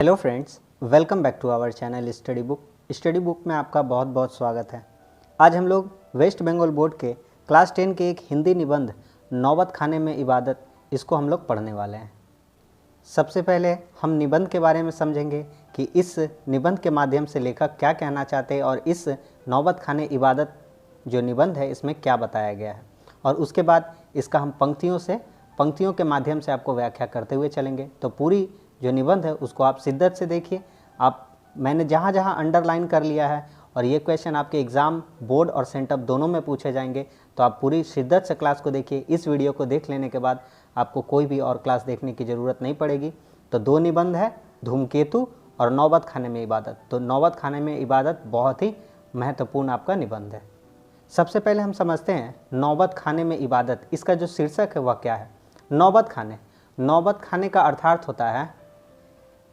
Hello friends, welcome back to our channel Study Book में आपका बहुत बहुत स्वागत है। आज हम लोग वेस्ट बंगाल बोर्ड के क्लास 10 के एक हिंदी निबंध नौबत खाने में इबादत इसको हम लोग पढ़ने वाले हैं। सबसे पहले हम निबंध के बारे में समझेंगे कि इस निबंध के माध्यम से लेखक क्या कहना चाहते हैं और इस नौबत खाने इबादत जो निबंध है इसमें क्या बताया गया है, और उसके बाद इसका हम पंक्तियों के माध्यम से आपको व्याख्या करते हुए चलेंगे। तो पूरी जो निबंध है उसको आप शिद्दत से देखिए। मैंने जहाँ जहाँ अंडरलाइन कर लिया है और ये क्वेश्चन आपके एग्ज़ाम बोर्ड और सेंटअप दोनों में पूछे जाएंगे, तो आप पूरी शिद्दत से क्लास को देखिए। इस वीडियो को देख लेने के बाद आपको कोई भी और क्लास देखने की ज़रूरत नहीं पड़ेगी। तो दो निबंध है, धूमकेतु और नौबत खाने में इबादत। तो नौबत खाने में इबादत बहुत ही महत्वपूर्ण आपका निबंध है। सबसे पहले हम समझते हैं नौबत खाने में इबादत, इसका जो शीर्षक है वह क्या है। नौबत खाने का अर्थार्थ होता है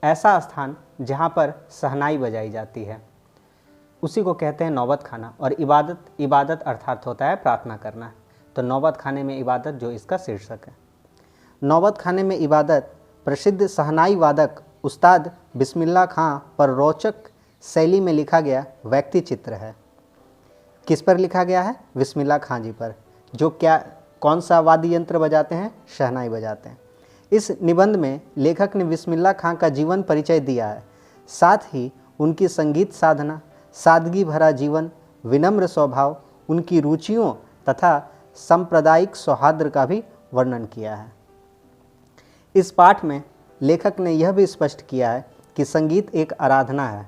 ऐसा स्थान जहाँ पर शहनाई बजाई जाती है, उसी को कहते हैं नौबत खाना। और इबादत अर्थात होता है प्रार्थना करना। तो नौबत खाने में इबादत जो इसका शीर्षक है। नौबत खाने में इबादत प्रसिद्ध शहनाई वादक उस्ताद बिस्मिल्लाह खां पर रोचक शैली में लिखा गया व्यक्ति चित्र है। किस पर लिखा गया है? बिस्मिल्लाह खां जी पर, जो कौन सा वाद्य यंत्र बजाते हैं? शहनाई बजाते हैं। इस निबंध में लेखक ने बिस्मिल्लाह खां का जीवन परिचय दिया है, साथ ही उनकी संगीत साधना, सादगी भरा जीवन, विनम्र स्वभाव, उनकी रुचियों तथा सांप्रदायिक सौहार्द का भी वर्णन किया है। इस पाठ में लेखक ने यह भी स्पष्ट किया है कि संगीत एक आराधना है,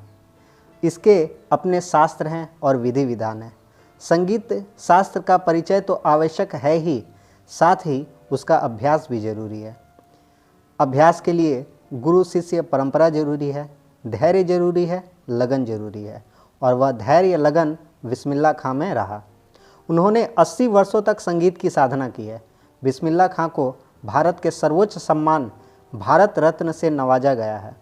इसके अपने शास्त्र हैं और विधि विधान है। संगीत शास्त्र का परिचय तो आवश्यक है ही, साथ ही उसका अभ्यास भी जरूरी है। अभ्यास के लिए गुरु शिष्य परंपरा जरूरी है, धैर्य जरूरी है, लगन जरूरी है, और वह धैर्य लगन बिस्मिल्लाह खां में रहा। उन्होंने 80 वर्षों तक संगीत की साधना की है। बिस्मिल्लाह खां को भारत के सर्वोच्च सम्मान भारत रत्न से नवाजा गया है।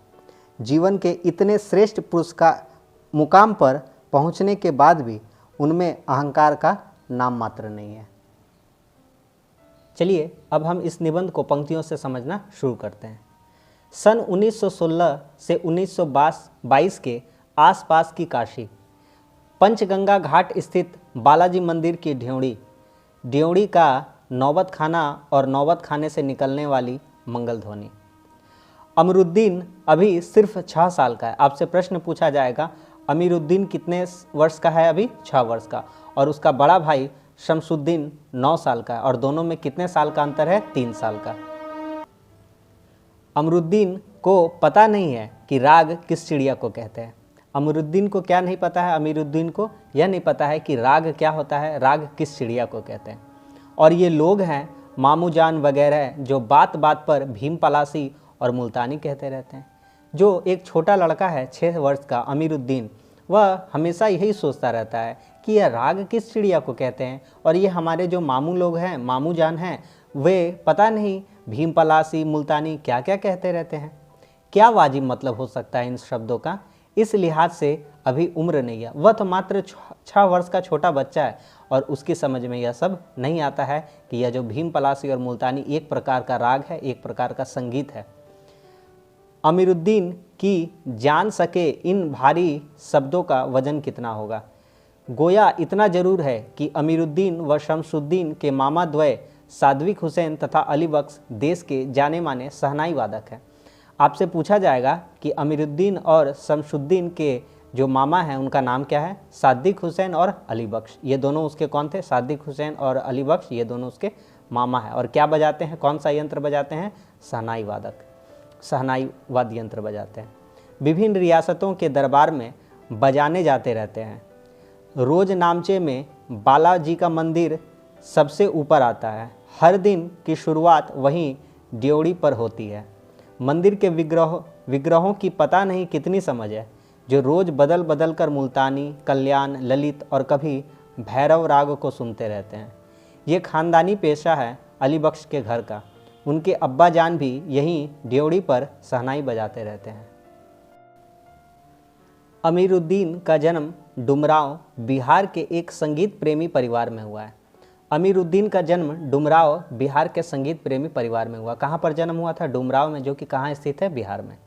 जीवन के इतने श्रेष्ठ पुरस्कार मुकाम पर पहुंचने के बाद भी उनमें अहंकार का नाम मात्र नहीं है। चलिए अब हम इस निबंध को पंक्तियों से समझना शुरू करते हैं। सन 1916 से 1922 के आसपास की काशी, पंचगंगा घाट स्थित बालाजी मंदिर की ड्योढ़ी का नौबत खाना और नौबत खाने से निकलने वाली मंगल ध्वनि। अमीरुद्दीन अभी सिर्फ 6 साल का है। आपसे प्रश्न पूछा जाएगा अमीरुद्दीन कितने वर्ष का है? अभी 6 वर्ष का। और उसका बड़ा भाई शमसुद्दीन 9 साल का है, और दोनों में कितने साल का अंतर है? 3 साल का। अमीरुद्दीन को पता नहीं है कि राग किस चिड़िया को कहते हैं। अमीरुद्दीन को क्या नहीं पता है? अमीरुद्दीन को यह नहीं पता है कि राग क्या होता है, राग किस चिड़िया को कहते हैं। और ये लोग हैं मामू जान वगैरह जो बात बात पर भीम पलासी और मुल्तानी कहते रहते हैं। जो एक छोटा लड़का है 6 वर्ष का अमीरुद्दीन, वह हमेशा यही सोचता रहता है कि यह राग किस चिड़िया को कहते हैं, और ये हमारे जो मामू लोग हैं, मामू जान हैं, वे पता नहीं भीम पलासी मुल्तानी क्या क्या कहते रहते हैं। क्या वाजिब मतलब हो सकता है इन शब्दों का? इस लिहाज से अभी उम्र नहीं है। वह तो मात्र 6 वर्ष का छोटा बच्चा है, और उसकी समझ में यह सब नहीं आता है कि यह जो भीम पलासी और मुल्तानी एक प्रकार का राग है, एक प्रकार का संगीत है। अमीरुद्दीन की जान सके इन भारी शब्दों का वजन कितना होगा। गोया इतना जरूर है कि अमीरुद्दीन व शमसुद्दीन के मामा द्वय सादविक हुसैन तथा अली बख्श देश के जाने माने शहनाई वादक हैं। आपसे पूछा जाएगा कि अमीरुद्दीन और शमसुद्दीन के जो मामा हैं उनका नाम क्या है? सादिक हुसैन और अली बख्श। ये दोनों उसके कौन थे? सादिक हुसैन और अली बख्श, ये दोनों उसके मामा हैं। और क्या बजाते हैं? कौन सा यंत्र बजाते हैं? शहनाई वादक, शहनाई वाद्य यंत्र बजाते हैं। विभिन्न रियासतों के दरबार में बजाने जाते रहते हैं। रोज नामचे में बालाजी का मंदिर सबसे ऊपर आता है। हर दिन की शुरुआत वहीं ड्योढ़ी पर होती है। मंदिर के विग्रहों की पता नहीं कितनी समझ है, जो रोज बदल बदल कर मुल्तानी, कल्याण, ललित और कभी भैरव राग को सुनते रहते हैं। ये खानदानी पेशा है अली बख्श के घर का। उनके अब्बा जान भी यहीं ड्योढ़ी पर शहनाई बजाते रहते हैं। अमीरुद्दीन का जन्म डुमरांव, बिहार के एक संगीत प्रेमी परिवार में हुआ है। अमीरुद्दीन का जन्म डुमरांव, बिहार के संगीत प्रेमी परिवार में हुआ। कहाँ पर जन्म हुआ था? डुमरांव में, जो कि कहाँ स्थित है? बिहार में।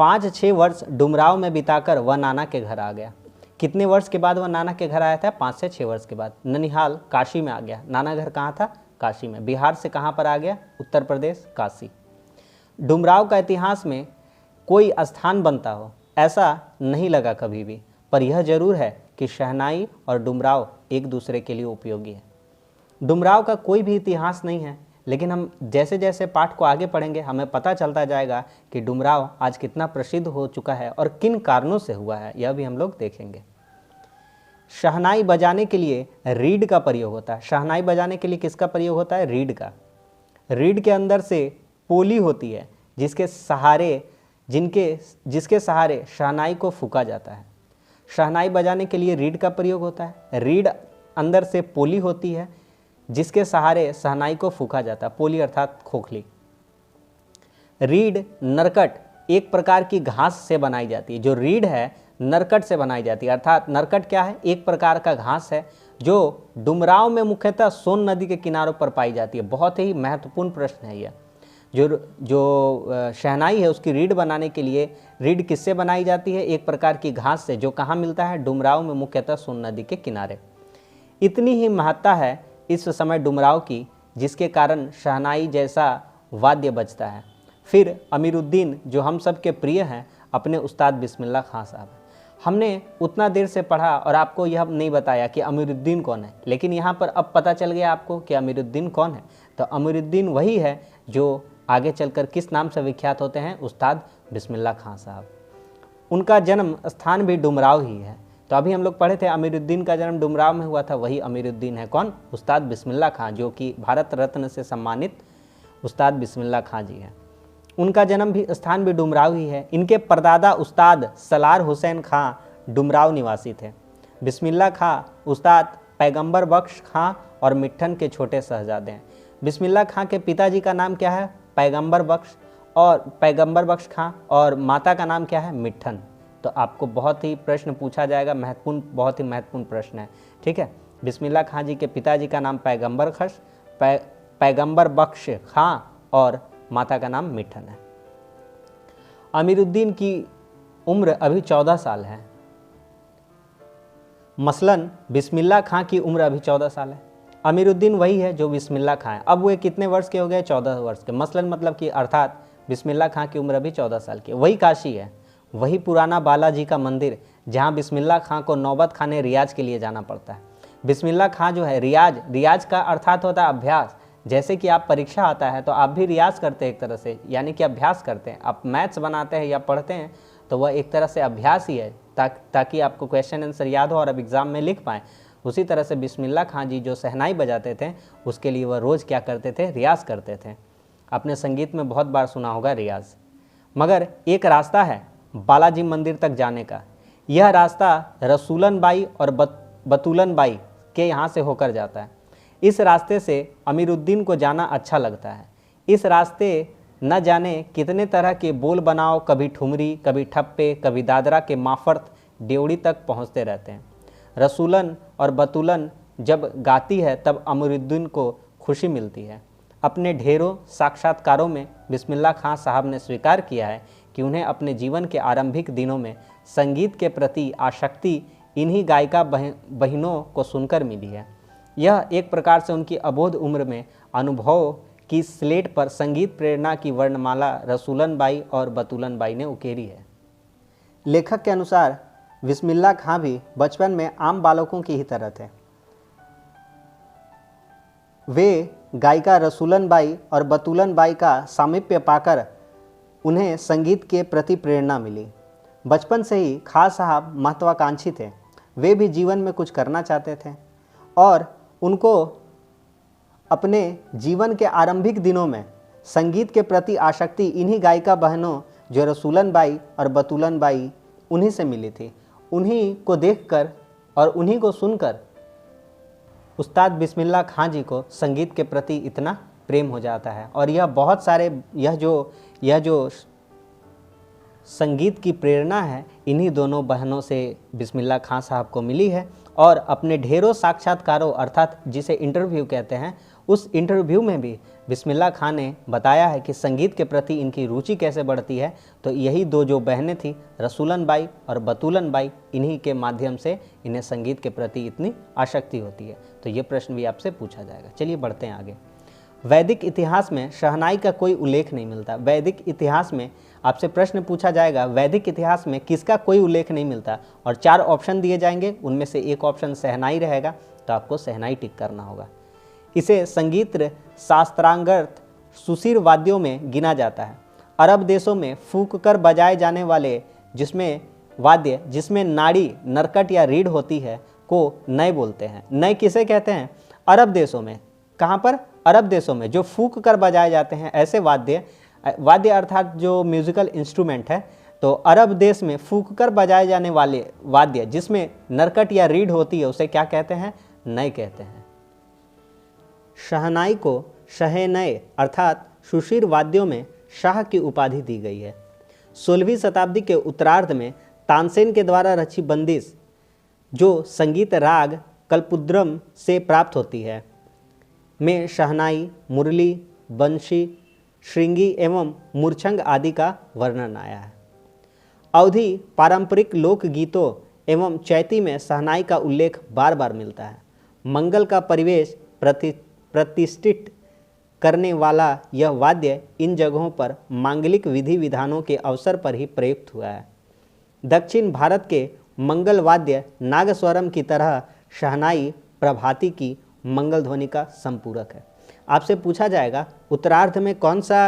5-6 वर्ष डुमराव में बिताकर वह नाना के घर आ गया। कितने वर्ष के बाद वह नाना के घर आया था? 5 से 6 वर्ष के बाद। ननिहाल काशी में आ गया। नाना घर कहाँ था? काशी में। बिहार से कहाँ पर आ गया? उत्तर प्रदेश, काशी। डुमराव का इतिहास में कोई स्थान बनता हो ऐसा नहीं लगा कभी भी, पर यह जरूर है कि शहनाई और डुमराव एक दूसरे के लिए उपयोगी है। डुमराव का कोई भी इतिहास नहीं है, लेकिन हम जैसे जैसे पाठ को आगे पढ़ेंगे हमें पता चलता जाएगा कि डुमराव आज कितना प्रसिद्ध हो चुका है और किन कारणों से हुआ है, यह भी हम लोग देखेंगे। शहनाई बजाने के लिए रीड का प्रयोग होता है। शहनाई बजाने के लिए किसका प्रयोग होता है? रीड का। रीड के अंदर से पोली होती है जिसके सहारे शहनाई को फूंका जाता है। शहनाई बजाने के लिए रीड का प्रयोग होता है। रीड अंदर से पोली होती है जिसके सहारे शहनाई को फूंका जाता है। पोली अर्थात खोखली। रीड नरकट एक प्रकार की घास से बनाई जाती है। जो रीड है नरकट से बनाई जाती है, अर्थात नरकट क्या है? एक प्रकार का घास है जो डुमराव में मुख्यतः सोन नदी के किनारों पर पाई जाती है। बहुत ही महत्वपूर्ण प्रश्न है यह। जो शहनाई है उसकी रीड बनाने के लिए रीड किससे बनाई जाती है? एक प्रकार की घास से, जो कहाँ मिलता है? डुमराव में, मुख्यतः सोन नदी के किनारे। इतनी ही महत्ता है इस समय डुमराव की, जिसके कारण शहनाई जैसा वाद्य बजता है। फिर अमीरुद्दीन, जो हम सब के प्रिय हैं, अपने उस्ताद बिस्मिल्लाह खां साहब। हमने उतना देर से पढ़ा और आपको यह नहीं बताया कि अमीरुद्दीन कौन है, लेकिन यहाँ पर अब पता चल गया आपको कि अमीरुद्दीन कौन है। तो अमीरुद्दीन वही है जो आगे चलकर किस नाम से विख्यात होते हैं? उस्ताद बिस्मिल्लाह खां साहब। उनका जन्म स्थान भी डुमराव ही है। तो अभी हम लोग पढ़े थे अमीरुद्दीन का जन्म डुमराव में हुआ था, वही अमीरुद्दीन है। कौन? उस्ताद बिस्मिल्लाह खां, जो कि भारत रत्न से सम्मानित उस्ताद बिस्मिल्लाह खां जी हैं। उनका जन्म भी स्थान भी डुमराव ही है। इनके परदादा उस्ताद सलार हुसैन खां डुमराव निवासी थे। बिस्मिल्लाह खां उस्ताद पैगंबर बख्श खां और मिट्ठन के छोटे शहजादे हैं। बिस्मिल्लाह खां के पिताजी का नाम क्या है? पैगंबर बख्श खां, और माता का नाम क्या है? मिट्ठन। तो आपको बहुत ही प्रश्न पूछा जाएगा, बहुत ही महत्वपूर्ण प्रश्न है, ठीक है। बिस्मिल्लाह खां जी के पिताजी का नाम पैगंबर बख्श खां और माता का नाम मिट्ठन है। अमीरुद्दीन की उम्र अभी 14 साल है। मसलन बिस्मिल्लाह खां की उम्र अभी 14 साल है। अमीरुद्दीन वही है जो बिस्मिल्लाह खां है। अब वे कितने वर्ष के हो गए? 14 वर्ष के। मसलन मतलब कि अर्थात बिस्मिल्लाह खां की उम्र अभी 14 साल की है। वही काशी है, वही पुराना बालाजी का मंदिर जहाँ बिस्मिल्लाह खां को नौबत खाने रियाज के लिए जाना पड़ता है। बिस्मिल्लाह खां जो है रियाज का अर्थात होता है अभ्यास। जैसे कि आप परीक्षा आता है तो आप भी रियाज करते हैं एक तरह से, यानी कि अभ्यास करते हैं। आप मैथ्स बनाते हैं या पढ़ते हैं तो वह एक तरह से अभ्यास ही है, ताकि आपको क्वेश्चन आंसर याद हो और अब एग्ज़ाम में लिख पाएँ। उसी तरह से बिस्मिल्लाह खां जी जो शहनाई बजाते थे उसके लिए वह रोज़ क्या करते थे? रियाज करते थे। आपने संगीत में बहुत बार सुना होगा रियाज। मगर एक रास्ता है बालाजी मंदिर तक जाने का। यह रास्ता रसूलन बाई और बतूलन बाई के यहाँ से होकर जाता है। इस रास्ते से अमीरुद्दीन को जाना अच्छा लगता है। इस रास्ते न जाने कितने तरह के बोल बनाओ, कभी ठुमरी, कभी ठप्पे, कभी दादरा के माफर्त डेवड़ी तक पहुँचते रहते हैं। रसूलन और बतूलन जब गाती है तब अमीरुद्दीन को खुशी मिलती है। अपने ढेरों साक्षात्कारों में बिस्मिल्लाह खां साहब ने स्वीकार किया है कि उन्हें अपने जीवन के आरंभिक दिनों में संगीत के प्रति आसक्ति इन्हीं गायिका बहनों को सुनकर मिली है। यह एक प्रकार से उनकी अबोध उम्र में अनुभव की स्लेट पर संगीत प्रेरणा की वर्णमाला रसूलन बाई और बतूलन बाई ने उकेरी है। लेखक के अनुसार बिस्मिल्लाह खां भी बचपन में आम बालकों की ही तरह थे। वे गायिका रसूलन बाई और बतूलन बाई का सामीप्य पाकर उन्हें संगीत के प्रति प्रेरणा मिली। बचपन से ही खां साहब महत्वाकांक्षी थे। वे भी जीवन में कुछ करना चाहते थे और उनको अपने जीवन के आरंभिक दिनों में संगीत के प्रति आसक्ति इन्हीं गायिका बहनों जो रसूलन बाई और बतूलन बाई उन्हीं से मिली थी। उन्हीं को देखकर और उन्हीं को सुनकर उस्ताद बिस्मिल्लाह खां जी को संगीत के प्रति इतना प्रेम हो जाता है। और यह बहुत सारे यह जो संगीत की प्रेरणा है इन्हीं दोनों बहनों से बिस्मिल्लाह खां साहब को मिली है। और अपने ढेरों साक्षात्कारों अर्थात जिसे इंटरव्यू कहते हैं उस इंटरव्यू में भी बिस्मिल्लाह खां ने बताया है कि संगीत के प्रति इनकी रुचि कैसे बढ़ती है, तो यही दो जो बहनें थी, रसूलन बाई और बतूलन बाई, इन्हीं के माध्यम से इन्हें संगीत के प्रति इतनी आसक्ति होती है। तो ये प्रश्न भी आपसे पूछा जाएगा। चलिए बढ़ते हैं आगे। वैदिक इतिहास में शहनाई का कोई उल्लेख नहीं मिलता। वैदिक इतिहास में आपसे प्रश्न पूछा जाएगा, वैदिक इतिहास में किसका कोई उल्लेख नहीं मिलता, और 4 ऑप्शन दिए जाएंगे, उनमें से एक ऑप्शन शहनाई रहेगा, तो आपको शहनाई टिक करना होगा। इसे संगीत शास्त्रांगत सुशीर वाद्यों में गिना जाता है। अरब देशों में फूंक कर बजाए जाने वाले जिसमें नाड़ी, नरकट या रीढ़ होती है को नय बोलते हैं। नय किसे कहते हैं? अरब देशों में। कहाँ पर? अरब देशों में जो फूंक कर बजाए जाते हैं ऐसे वाद्य अर्थात जो म्यूजिकल इंस्ट्रूमेंट है, तो अरब देश में फूंक कर बजाए जाने वाले वाद्य जिसमें नरकट या रीढ़ होती है उसे क्या कहते हैं? नय कहते हैं। शहनाई को शहनय अर्थात सुशीर वाद्यों में शाह की उपाधि दी गई है। 16वीं शताब्दी के उत्तरार्ध में तानसेन के द्वारा रची बंदिश जो संगीत राग कल्पुद्रम से प्राप्त होती है में शहनाई, मुरली, बंशी, श्रृंगी एवं मूर्छंग आदि का वर्णन आया है। अवधी पारंपरिक लोकगीतों एवं चैती में शहनाई का उल्लेख बार बार मिलता है। मंगल का परिवेश प्रतिष्ठित करने वाला यह वाद्य इन जगहों पर मांगलिक विधि विधानों के अवसर पर ही प्रयुक्त हुआ है। दक्षिण भारत के मंगल वाद्य नागस्वरम की तरह शहनाई प्रभाती की मंगल ध्वनि का संपूरक है। आपसे पूछा जाएगा उत्तरार्ध में कौन सा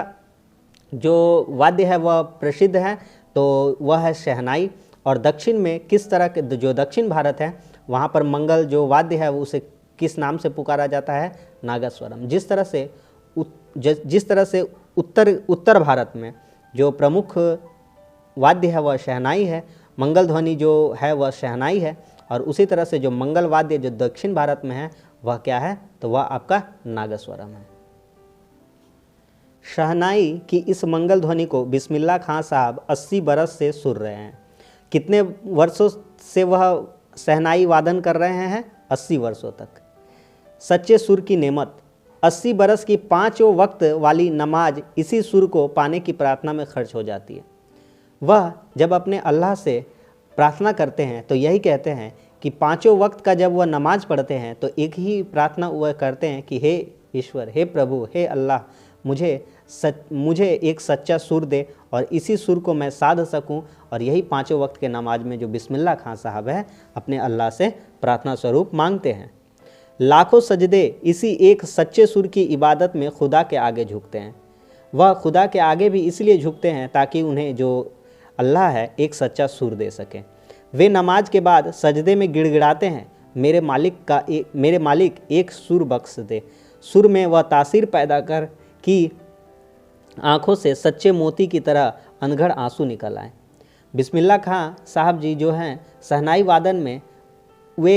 जो वाद्य है वह प्रसिद्ध है, तो वह है शहनाई, और दक्षिण में किस तरह के, जो दक्षिण भारत है वहाँ पर मंगल जो वाद्य है उसे किस नाम से पुकारा जाता है? नागस्वरम। जिस तरह से उत्तर भारत में जो प्रमुख वाद्य है वह शहनाई है, मंगल ध्वनि जो है वह शहनाई है, और उसी तरह से जो मंगल वाद्य जो दक्षिण भारत में है वह क्या है? तो वह आपका नागस्वरम है। शहनाई की इस मंगल ध्वनि को बिस्मिल्लाह खां साहब 80 बरस से सुन रहे हैं। कितने वर्षों से वह शहनाई वादन कर रहे हैं? 80 वर्षों तक। सच्चे सुर की नेमत। 80 बरस की 5 वक्त वाली नमाज इसी सुर को पाने की प्रार्थना में खर्च हो जाती है। वह जब अपने अल्लाह से प्रार्थना करते हैं तो यही कहते हैं कि 5 वक्त का जब वह नमाज पढ़ते हैं तो एक ही प्रार्थना वह करते हैं कि हे ईश्वर, हे प्रभु, हे अल्लाह, मुझे एक सच्चा सुर दे और इसी सुर को मैं साध सकूं। और यही 5 वक्त के नमाज में जो बिस्मिल्लाह खां साहब है अपने अल्लाह से प्रार्थना स्वरूप मांगते हैं। लाखों सजदे इसी एक सच्चे सुर की इबादत में खुदा के आगे झुकते हैं। वह खुदा के आगे भी इसलिए झुकते हैं ताकि उन्हें जो अल्लाह है एक सच्चा सुर दे सके। वे नमाज के बाद सजदे में गिड़गिड़ाते हैं, मेरे मालिक एक सुर बख्श दे। सुर में वह तासीर पैदा कर कि आँखों से सच्चे मोती की तरह अनघड़ आंसू निकल आए। बिस्मिल्लाह खां साहब जी जो हैं शहनाई वादन में वे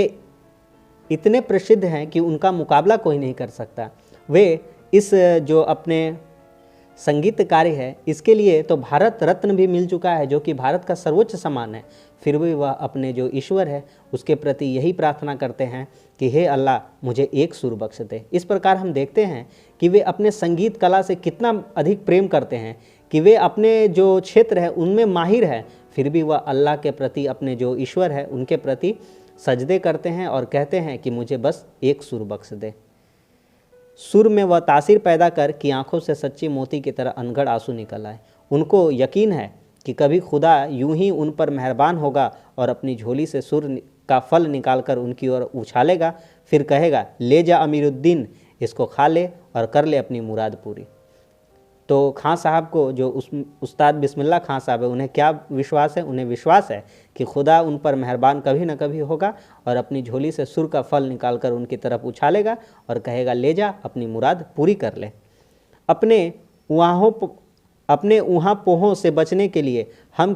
इतने प्रसिद्ध हैं कि उनका मुकाबला कोई नहीं कर सकता। वे इस जो अपने संगीत कार्य है इसके लिए तो भारत रत्न भी मिल चुका है, जो कि भारत का सर्वोच्च सम्मान है। फिर भी वह अपने जो ईश्वर है उसके प्रति यही प्रार्थना करते हैं कि हे अल्लाह मुझे एक सुर बख्श दे। इस प्रकार हम देखते हैं कि वे अपने संगीत कला से कितना अधिक प्रेम करते हैं कि वे अपने जो क्षेत्र है उनमें माहिर है, फिर भी वह अल्लाह के प्रति, अपने जो ईश्वर है उनके प्रति सजदे करते हैं और कहते हैं कि मुझे बस एक सुर बख्श दे। सुर में वह तासीर पैदा कर कि आंखों से सच्ची मोती की तरह अनगढ़ आंसू निकल आए। उनको यकीन है कि कभी खुदा यूं ही उन पर मेहरबान होगा और अपनी झोली से सुर का फल निकालकर उनकी ओर उछालेगा, फिर कहेगा ले जा अमीरुद्दीन, इसको खा ले और कर ले अपनी मुराद पूरी। तो खां साहब को, जो उस्ताद बिस्मिल्लाह खां साहब है, उन्हें क्या विश्वास है? उन्हें विश्वास है कि खुदा उन पर मेहरबान कभी न कभी होगा और अपनी झोली से सुर का फल निकालकर उनकी तरफ उछालेगा और कहेगा ले जा अपनी मुराद पूरी कर ले। अपने ऊहाँ पोहों से बचने के लिए हम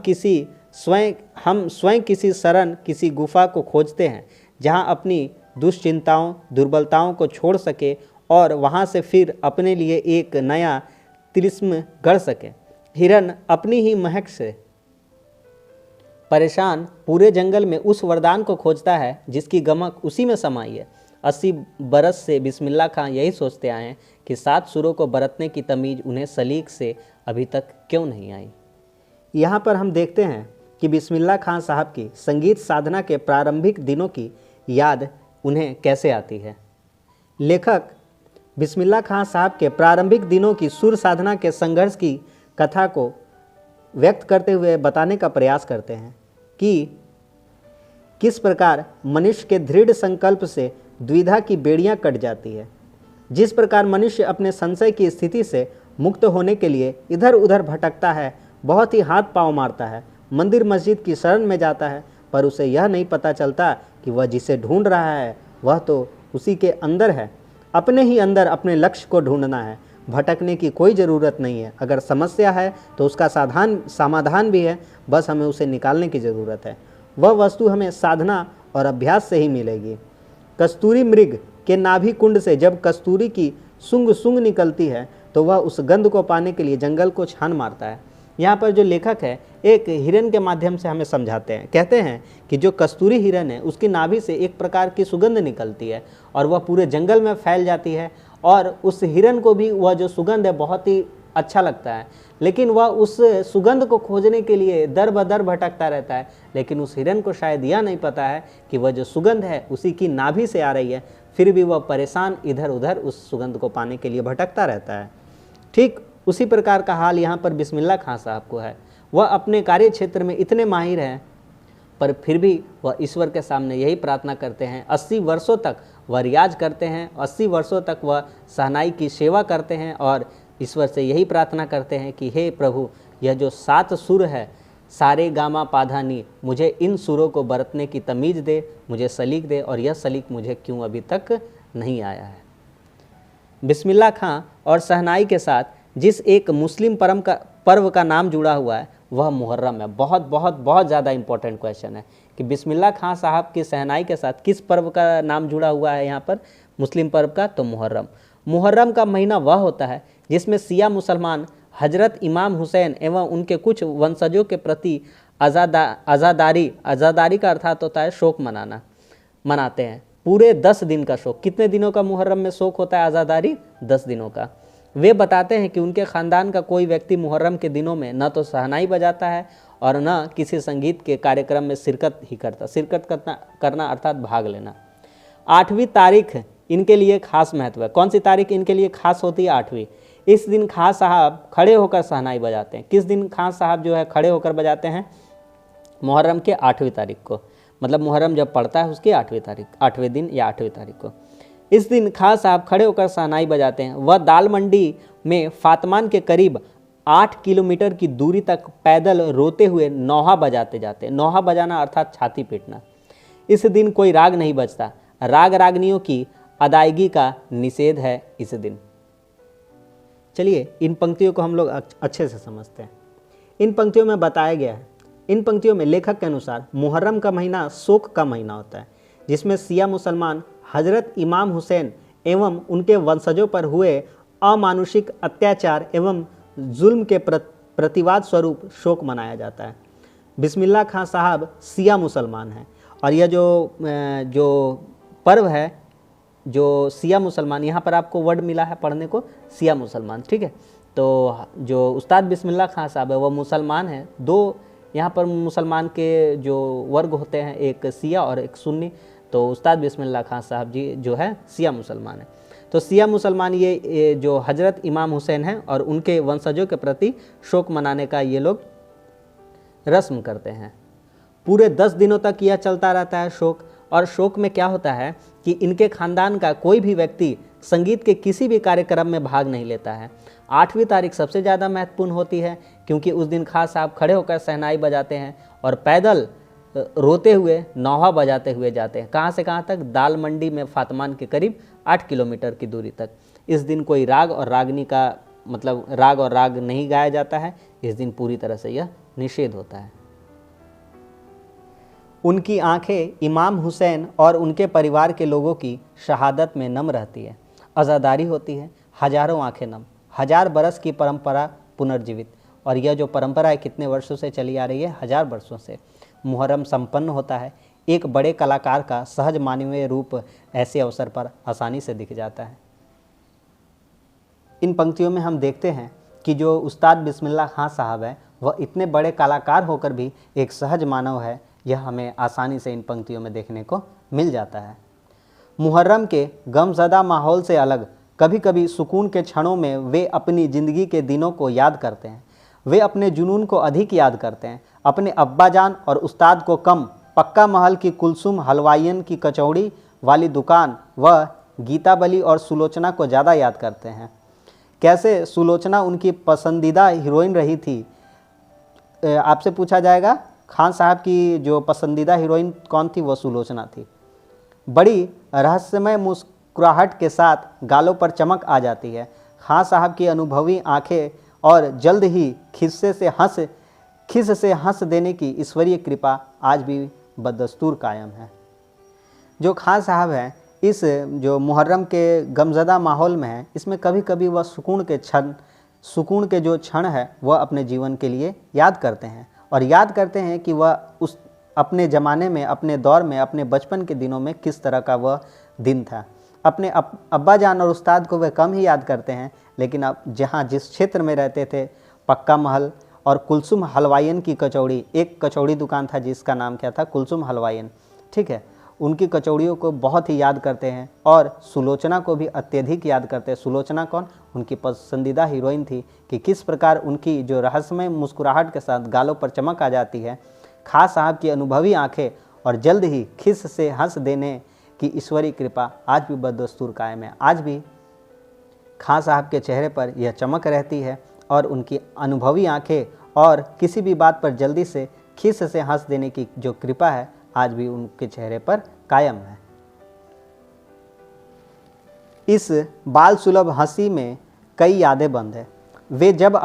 स्वयं किसी शरण, किसी गुफा को खोजते हैं जहाँ अपनी दुश्चिंताओं, दुर्बलताओं को छोड़ सके और वहाँ से फिर अपने लिए एक नया तिलिस्म गढ़ सके। हिरन अपनी ही महक से परेशान पूरे जंगल में उस वरदान को खोजता है जिसकी गमक उसी में समाई है। 80 बरस से बिस्मिल्लाह खां यही सोचते आए हैं कि 7 सुरों को बरतने की तमीज़ उन्हें सलीक से अभी तक क्यों नहीं आई। यहाँ पर हम देखते हैं कि बिस्मिल्लाह खां साहब की संगीत साधना के प्रारंभिक दिनों की याद उन्हें कैसे आती है। लेखक बिस्मिल्लाह खां साहब के प्रारंभिक दिनों की सुर साधना के संघर्ष की कथा को व्यक्त करते हुए बताने का प्रयास करते हैं कि किस प्रकार मनुष्य के दृढ़ संकल्प से द्विधा की बेड़ियां कट जाती है। जिस प्रकार मनुष्य अपने संशय की स्थिति से मुक्त होने के लिए इधर उधर भटकता है, बहुत ही हाथ पांव मारता है, मंदिर मस्जिद की शरण में जाता है, पर उसे यह नहीं पता चलता कि वह जिसे ढूंढ रहा है वह तो उसी के अंदर है। अपने ही अंदर अपने लक्ष्य को ढूंढना है। भटकने की कोई ज़रूरत नहीं है। अगर समस्या है तो उसका समाधान भी है, बस हमें उसे निकालने की ज़रूरत है। वह वस्तु हमें साधना और अभ्यास से ही मिलेगी। कस्तूरी मृग के नाभि कुंड से जब कस्तूरी की सुंग सुंग निकलती है तो वह उस गंध को पाने के लिए जंगल को छान मारता है। यहाँ पर जो लेखक है एक हिरन के माध्यम से हमें समझाते हैं। कहते हैं कि जो कस्तूरी हिरन है उसकी नाभि से एक प्रकार की सुगंध निकलती है और वह पूरे जंगल में फैल जाती है और उस हिरन को भी वह जो सुगंध है बहुत ही अच्छा लगता है, लेकिन वह उस सुगंध को खोजने के लिए दर बदर भटकता रहता है। लेकिन उस हिरन को शायद यह नहीं पता है कि वह जो सुगंध है उसी की नाभि से आ रही है, फिर भी वह परेशान इधर उधर उस सुगंध को पाने के लिए भटकता रहता है। ठीक उसी प्रकार का हाल यहाँ पर बिस्मिल्लाह खां साहब को है। वह अपने कार्य क्षेत्र में इतने माहिर हैं, पर फिर भी वह ईश्वर के सामने यही प्रार्थना करते हैं। 80 वर्षों तक वह रियाज करते हैं, 80 वर्षों तक वह शहनाई की सेवा करते हैं और ईश्वर से यही प्रार्थना करते हैं कि हे प्रभु, यह जो 7 सुर है, सारे गामा पाधा नी, मुझे इन सुरों को बरतने की तमीज़ दे, मुझे सलीक दे, और यह सलीक मुझे क्यों अभी तक नहीं आया है। बिस्मिल्लाह खां और शहनाई के साथ जिस एक मुस्लिम पर्व का नाम जुड़ा हुआ है वह मुहर्रम है। बहुत ज़्यादा इंपॉर्टेंट क्वेश्चन है कि बिस्मिल्लाह खां साहब की शहनाई के साथ किस पर्व का नाम जुड़ा हुआ है यहाँ पर मुस्लिम पर्व का, तो मुहर्रम। मुहर्रम का महीना वह होता है जिसमें शिया मुसलमान हजरत इमाम हुसैन एवं उनके कुछ वंशजों के प्रति आज़ादारी का अर्थात होता है शोक मनाते हैं। पूरे 10 दिन का शोक। कितने दिनों का मुहर्रम में शोक होता है आज़ादारी? 10 दिनों का। वे बताते हैं कि उनके ख़ानदान का कोई व्यक्ति मुहर्रम के दिनों में न तो शहनाई बजाता है और न किसी संगीत के कार्यक्रम में शिरकत करना अर्थात भाग लेना। 8वीं तारीख इनके लिए खास महत्व है। कौन सी तारीख इनके लिए खास होती है? 8वीं। इस दिन खां साहब खड़े होकर शहनाई बजाते हैं। किस दिन खां साहब जो है खड़े होकर बजाते हैं? मुहर्रम के 8वीं तारीख को, मतलब मुहर्रम जब पड़ता है उसकी 8वें दिन या 8वीं तारीख को। इस दिन खां साहब खड़े होकर शहनाई बजाते हैं। वह दाल मंडी में फातमान के करीब 8 किलोमीटर की दूरी तक पैदल रोते हुए नौहा बजाते जाते हैं। नौहा बजाना अर्थात छाती पीटना। इस दिन कोई राग नहीं बजता। राग रागनियों की अदायगी का निषेध है इस दिन। चलिए इन पंक्तियों को हम लोग अच्छे से समझते हैं। इन पंक्तियों में बताया गया है, इन पंक्तियों में लेखक के अनुसार मुहर्रम का महीना शोक का महीना होता है, जिसमें शिया मुसलमान हजरत इमाम हुसैन एवं उनके वंशजों पर हुए अमानुषिक अत्याचार एवं जुल्म के प्रतिवाद स्वरूप शोक मनाया जाता है। बिस्मिल्लाह खां साहब शिया मुसलमान हैं और यह जो पर्व है, जो शिया मुसलमान, यहाँ पर आपको वर्ड मिला है पढ़ने को, शिया मुसलमान, ठीक है। तो जो उस्ताद बिस्मिल्लाह खां साहब है वह मुसलमान हैं। 2 यहाँ पर मुसलमान के जो वर्ग होते हैं, एक शिया और एक सुन्नी। तो उस्ताद बिस्मिल्लाह खां साहब जी जो है शिया मुसलमान है। तो शिया मुसलमान ये जो हजरत इमाम हुसैन हैं और उनके वंशजों के प्रति शोक मनाने का ये लोग रस्म करते हैं। पूरे 10 दिनों तक यह चलता रहता है शोक। और शोक में क्या होता है कि इनके खानदान का कोई भी व्यक्ति संगीत के किसी भी कार्यक्रम में भाग नहीं लेता है। 8वीं तारीख सबसे ज़्यादा महत्वपूर्ण होती है क्योंकि उस दिन खां साहब खड़े होकर शहनाई बजाते हैं और पैदल रोते हुए नौहा बजाते हुए जाते हैं। कहाँ से कहाँ तक? दाल मंडी में फातमान के करीब 8 किलोमीटर की दूरी तक। इस दिन कोई राग और रागनी का मतलब राग और राग नहीं गाया जाता है। इस दिन पूरी तरह से यह निषेध होता है। उनकी आंखें इमाम हुसैन और उनके परिवार के लोगों की शहादत में नम रहती है। अज़ादारी होती है, हजारों आंखें नम। 1000 बरस की परंपरा पुनर्जीवित। और यह जो परंपरा है कितने वर्षों से चली आ रही है? 1000 वर्षों से। मुहर्रम संपन्न होता है। एक बड़े कलाकार का सहज मानवीय रूप ऐसे अवसर पर आसानी से दिख जाता है। इन पंक्तियों में हम देखते हैं कि जो उस्ताद बिस्मिल्लाह खां साहब है वह इतने बड़े कलाकार होकर भी एक सहज मानव है, यह हमें आसानी से इन पंक्तियों में देखने को मिल जाता है। मुहर्रम के गमज़दा माहौल से अलग कभी कभी सुकून के क्षणों में वे अपनी ज़िंदगी के दिनों को याद करते हैं। वे अपने जुनून को अधिक याद करते हैं, अपने अब्बाजान और उस्ताद को कम। पक्का महल की कुलसुम हलवाइयन की कचौड़ी वाली दुकान व गीताबली और सुलोचना को ज़्यादा याद करते हैं। कैसे सुलोचना उनकी पसंदीदा हीरोइन रही थी। आपसे पूछा जाएगा खान साहब की जो पसंदीदा हीरोइन कौन थी, वो सुलोचना थी। बड़ी रहस्यमय मुस्कुराहट के साथ गालों पर चमक आ जाती है। खान साहब की अनुभवी आंखें और जल्द ही खिस से हंस देने की ईश्वरीय कृपा आज भी बदस्तूर कायम है। जो खान साहब हैं इस जो मुहर्रम के गमज़दा माहौल में है, इसमें कभी कभी वह सुकून के जो क्षण है वह अपने जीवन के लिए याद करते हैं और याद करते हैं कि वह उस अपने ज़माने में, अपने दौर में, अपने बचपन के दिनों में किस तरह का वह दिन था। अपने अब्बा जान और उस्ताद को वह कम ही याद करते हैं, लेकिन अब जिस क्षेत्र में रहते थे, पक्का महल और कुलसुम हलवाइयन की कचौड़ी, एक कचौड़ी दुकान था जिसका नाम क्या था, कुलसुम हलवाइयन, ठीक है, उनकी कचौड़ियों को बहुत ही याद करते हैं और सुलोचना को भी अत्यधिक याद करते हैं। सुलोचना कौन, उनकी पसंदीदा हीरोइन थी कि किस प्रकार उनकी जो रहस्यमय मुस्कुराहट के साथ गालों पर चमक आ जाती है। खां साहब की अनुभवी आंखें और जल्द ही खिस से हंस देने की ईश्वरीय कृपा आज भी बदस्तूर कायम है। आज भी खां साहब के चेहरे पर यह चमक रहती है और उनकी अनुभवी आंखें और किसी भी बात पर जल्दी से खिस से हंस देने की जो कृपा है आज भी उनके चेहरे पर कायम है। इस बाल सुलभ हंसी में कई यादें बंद है। वे जब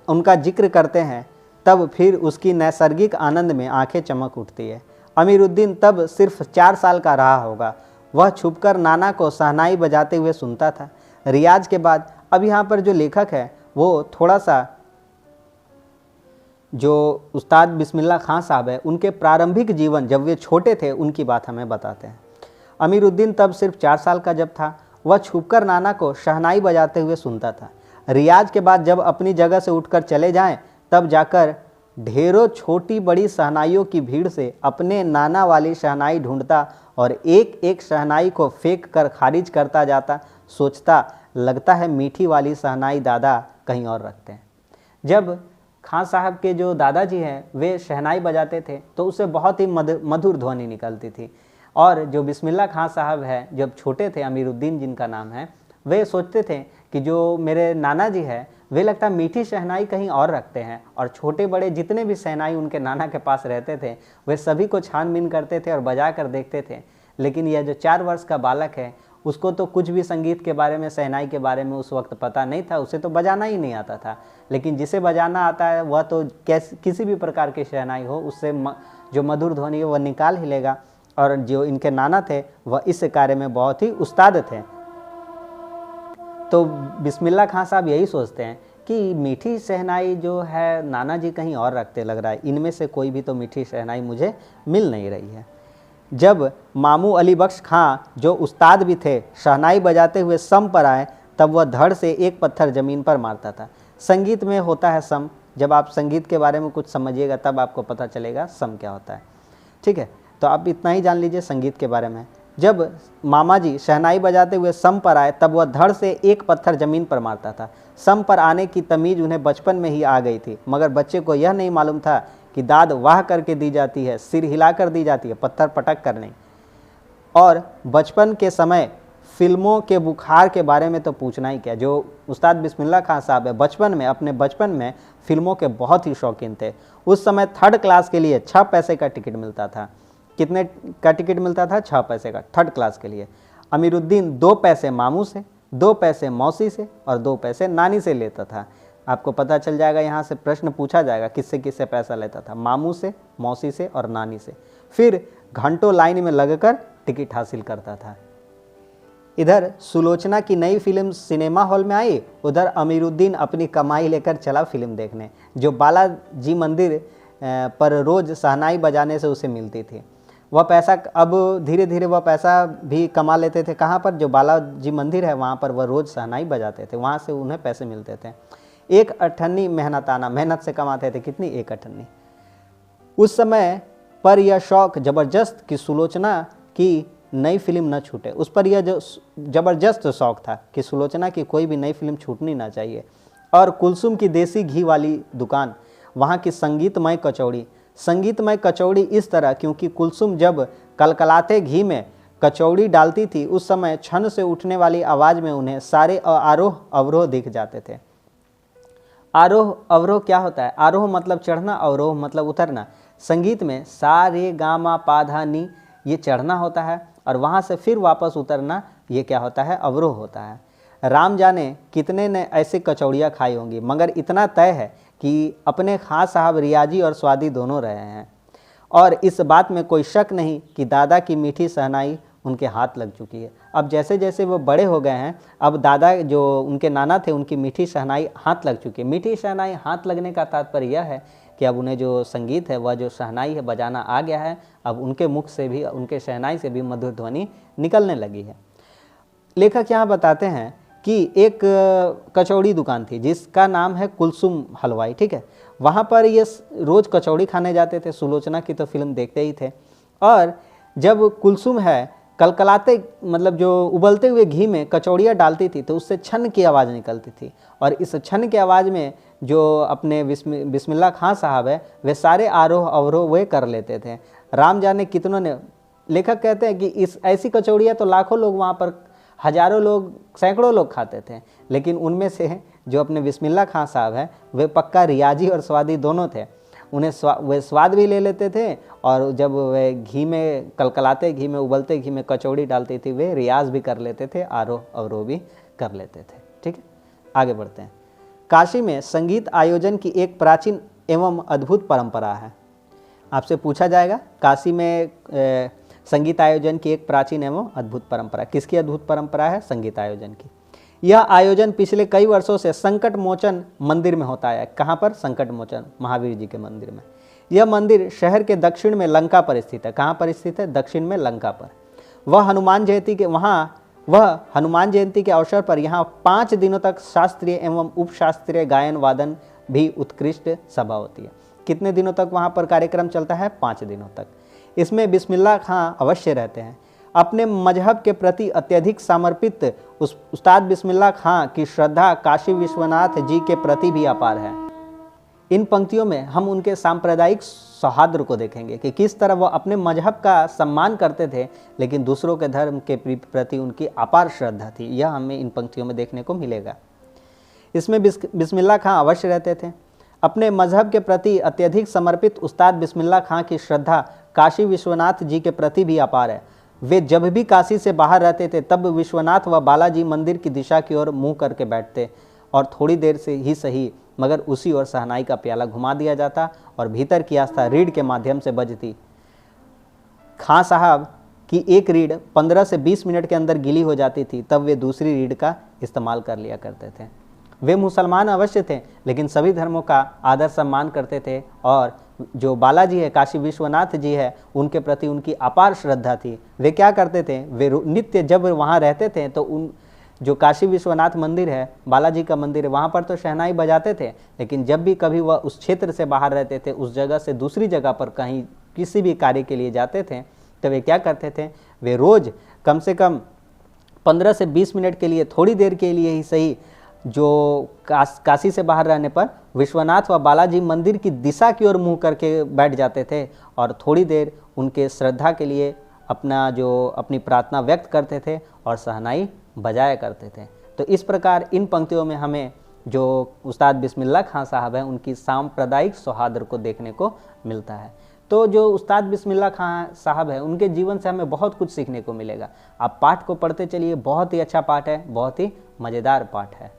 उनका जिक्र करते हैं तब फिर उसकी नैसर्गिक आनंद में आंखें चमक उठती है। अमीरुद्दीन तब सिर्फ 4 साल का रहा होगा। वह छुपकर नाना को शहनाई बजाते हुए सुनता था। रियाज के बाद अब यहाँ पर जो लेखक है वो थोड़ा सा जो उस्ताद बिस्मिल्लाह खां साहब है उनके प्रारंभिक जीवन जब वे छोटे थे उनकी बात हमें बताते हैं। अमीरुद्दीन तब सिर्फ 4 साल का जब था, वह छुपकर नाना को शहनाई बजाते हुए सुनता था। रियाज के बाद जब अपनी जगह से उठकर चले जाएं तब जाकर ढेरों छोटी बड़ी शहनाइयों की भीड़ से अपने नाना वाली शहनाई ढूंढता और एक एक शहनाई को फेंक कर खारिज करता जाता। सोचता लगता है मीठी वाली शहनाई दादा कहीं और रखते हैं। जब खान साहब के जो दादाजी हैं वे शहनाई बजाते थे तो उससे बहुत ही मधुर ध्वनि निकलती थी। और जो बिस्मिल्लाह खान साहब हैं जब छोटे थे, अमीरुद्दीन जिनका नाम है, वे सोचते थे कि जो मेरे नाना जी है वे लगता है मीठी शहनाई कहीं और रखते हैं। और छोटे बड़े जितने भी शहनाई उनके नाना के पास रहते थे वे सभी को छानबीन करते थे और बजा कर देखते थे। लेकिन यह जो 4 वर्ष का बालक है उसको तो कुछ भी संगीत के बारे में, शहनाई के बारे में उस वक्त पता नहीं था, उसे तो बजाना ही नहीं आता था। लेकिन जिसे बजाना आता है वह तो किसी भी प्रकार की शहनाई हो उससे जो मधुर ध्वनि है वह निकाल ही लेगा। और जो इनके नाना थे वह इस कार्य में बहुत ही उस्ताद थे। तो बिस्मिल्लाह खां साहब यही सोचते हैं कि मीठी शहनाई जो है नाना जी कहीं और रखते लग रहा है, इनमें से कोई भी तो मीठी शहनाई मुझे मिल नहीं रही है। जब मामू अली बख्श खां जो उस्ताद भी थे शहनाई बजाते हुए सम पर आए तब वह धड़ से एक पत्थर ज़मीन पर मारता था। संगीत में होता है सम, जब आप संगीत के बारे में कुछ समझिएगा तब आपको पता चलेगा सम क्या होता है, ठीक है। तो आप इतना ही जान लीजिए संगीत के बारे में। जब मामा जी शहनाई बजाते हुए सम पर आए तब वह धड़ से एक पत्थर ज़मीन पर मारता था। सम पर आने की तमीज़ उन्हें बचपन में ही आ गई थी, मगर बच्चे को यह नहीं मालूम था कि दाद वाह करके दी जाती है, सिर हिला कर दी जाती है, पत्थर पटक कर नहीं। और बचपन के समय फिल्मों के बुखार के बारे में तो पूछना ही क्या। जो उस्ताद बिस्मिल्लाह खां साहब है अपने बचपन में फिल्मों के बहुत ही शौकीन थे। उस समय 3rd क्लास के लिए 6 पैसे का टिकट मिलता था। कितने का टिकट मिलता था? 6 पैसे का 3rd क्लास के लिए। अमीरुद्दीन 2 पैसे मामू से, 2 पैसे मौसी से और 2 पैसे नानी से लेता था। आपको पता चल जाएगा, यहाँ से प्रश्न पूछा जाएगा किससे किससे पैसा लेता था, मामू से, मौसी से और नानी से। फिर घंटों लाइन में लगकर टिकट हासिल करता था। इधर सुलोचना की नई फिल्म सिनेमा हॉल में आई, उधर अमीरुद्दीन अपनी कमाई लेकर चला फिल्म देखने, जो बालाजी मंदिर पर रोज़ शहनाई बजाने से उसे मिलती थी। वह पैसा अब धीरे धीरे वह पैसा भी कमा लेते थे। कहाँ पर? जो बालाजी मंदिर है वहाँ पर वह रोज़ शहनाई बजाते थे, वहाँ से उन्हें पैसे मिलते थे। एक अठन्नी मेहनताना, मेहनत से कमाते थे। कितनी? एक अठन्नी। उस समय पर यह शौक जबरदस्त कि सुलोचना की नई फिल्म न छूटे। उस पर यह जो जबरदस्त शौक था कि सुलोचना की कोई भी नई फिल्म छूटनी ना चाहिए। और कुलसुम की देसी घी वाली दुकान, वहाँ की संगीतमय कचौड़ी। संगीतमय कचौड़ी इस तरह क्योंकि कुलसुम जब कलकलाते घी में कचौड़ी डालती थी उस समय क्षण से उठने वाली आवाज़ में उन्हें सारे आरोह अवरोह दिख जाते थे। आरोह अवरोह क्या होता है? आरोह मतलब चढ़ना, अवरोह मतलब उतरना। संगीत में सा रे गा मा पा धा नी ये चढ़ना होता है और वहाँ से फिर वापस उतरना ये क्या होता है? अवरोह होता है। राम जाने कितने ने ऐसी कचौड़ियाँ खाई होंगी, मगर इतना तय है कि अपने खां साहब रियाजी और स्वादी दोनों रहे हैं। और इस बात में कोई शक नहीं कि दादा की मीठी शहनाई उनके हाथ लग चुकी है। अब जैसे जैसे वो बड़े हो गए हैं, अब दादा जो उनके नाना थे उनकी मीठी शहनाई हाथ लग चुकी है। मीठी शहनाई हाथ लगने का तात्पर्य यह है कि अब उन्हें जो संगीत है, वह जो शहनाई है बजाना आ गया है। अब उनके मुख से भी, उनके शहनाई से भी मधुर ध्वनि निकलने लगी है। लेखक यहाँ बताते हैं कि एक कचौड़ी दुकान थी जिसका नाम है कुलसुम हलवाई, ठीक है। वहाँ पर ये रोज़ कचौड़ी खाने जाते थे। सुलोचना की तो फिल्म देखते ही थे। और जब कुलसुम है कलकलाते मतलब जो उबलते हुए घी में कचौड़ियाँ डालती थी तो उससे छन की आवाज़ निकलती थी। और इस छन की आवाज़ में जो अपने बिस्मिल्लाह खां साहब है वे सारे आरोह अवरोह वे कर लेते थे। राम जाने कितनों ने, लेखक कहते हैं कि इस ऐसी कचौड़ियाँ तो लाखों लोग वहाँ पर, हजारों लोग, सैकड़ों लोग खाते थे। लेकिन उनमें से जो अपने बिस्मिल्लाह खां साहब हैं वे पक्का रियाजी और स्वादी दोनों थे। उन्हें वे स्वाद भी ले लेते थे और जब वे घी में कलकलाते घी में उबलते घी में कचौड़ी डालती थी वे रियाज भी कर लेते थे, आरोह अवरोह भी कर लेते थे। ठीक है, आगे बढ़ते हैं। काशी में संगीत आयोजन की एक प्राचीन एवं अद्भुत परंपरा है। आपसे पूछा जाएगा काशी में संगीत आयोजन की एक प्राचीन एवं अद्भुत परंपरा। किसकी अद्भुत परंपरा है? संगीत आयोजन की। यह आयोजन पिछले कई वर्षों से संकट मोचन मंदिर में होता है। कहाँ पर? संकट मोचन महावीर जी के मंदिर में। यह मंदिर शहर के दक्षिण में लंका पर स्थित है। कहाँ पर स्थित है? दक्षिण में लंका पर। वह हनुमान जयंती के अवसर पर यहाँ 5 दिनों तक शास्त्रीय एवं उपशास्त्रीय गायन वादन भी उत्कृष्ट सभा होती है। कितने दिनों तक वहाँ पर कार्यक्रम चलता है? 5 दिनों तक। इसमें बिस्मिल्लाह खां अवश्य रहते हैं। अपने मजहब के प्रति अत्यधिक समर्पित उस्ताद बिस्मिल्लाह खां की श्रद्धा काशी विश्वनाथ जी के प्रति भी अपार है। इन पंक्तियों में हम उनके सांप्रदायिक सौहार्द को देखेंगे कि किस तरह वह अपने मजहब का सम्मान करते थे लेकिन दूसरों के धर्म के प्रति उनकी अपार श्रद्धा थी। यह हमें इन पंक्तियों में देखने को मिलेगा। इसमें बिस्मिल्लाह खां अवश्य रहते थे। अपने मजहब के प्रति अत्यधिक समर्पित उस्ताद बिस्मिल्लाह खां की श्रद्धा काशी विश्वनाथ जी के प्रति भी अपार है। वे जब भी काशी से बाहर रहते थे तब विश्वनाथ व बालाजी मंदिर की दिशा की ओर मुंह करके बैठते और थोड़ी देर से ही सही मगर उसी ओर शहनाई का प्याला घुमा दिया जाता और भीतर की आस्था रीढ़ के माध्यम से बजती। खां साहब की एक रीढ़ 15 से 20 मिनट के अंदर गीली हो जाती थी, तब वे दूसरी रीढ़ का इस्तेमाल कर लिया करते थे। वे मुसलमान अवश्य थे लेकिन सभी धर्मों का आदर सम्मान करते थे और जो बालाजी है, काशी विश्वनाथ जी है, उनके प्रति उनकी अपार श्रद्धा थी। वे क्या करते थे? वे नित्य जब वहाँ रहते थे तो उन जो काशी विश्वनाथ मंदिर है, बालाजी का मंदिर है, वहाँ पर तो शहनाई बजाते थे लेकिन जब भी कभी वह उस क्षेत्र से बाहर रहते थे, उस जगह से दूसरी जगह पर कहीं किसी भी कार्य के लिए जाते थे तो वे क्या करते थे? वे रोज़ कम से कम 15 से 20 मिनट के लिए, थोड़ी देर के लिए ही सही, जो काशी से बाहर रहने पर विश्वनाथ व बालाजी मंदिर की दिशा की ओर मुंह करके बैठ जाते थे और थोड़ी देर उनके श्रद्धा के लिए अपनी प्रार्थना व्यक्त करते थे और शहनाई बजाया करते थे। तो इस प्रकार इन पंक्तियों में हमें जो उस्ताद बिस्मिल्लाह खां साहब हैं उनकी सांप्रदायिक सौहार्द को देखने को मिलता है। तो जो उस्ताद बिस्मिल्लाह खां साहब हैं उनके जीवन से हमें बहुत कुछ सीखने को मिलेगा। आप पाठ को पढ़ते चलिए, बहुत ही अच्छा पाठ है, बहुत ही मज़ेदार पाठ है।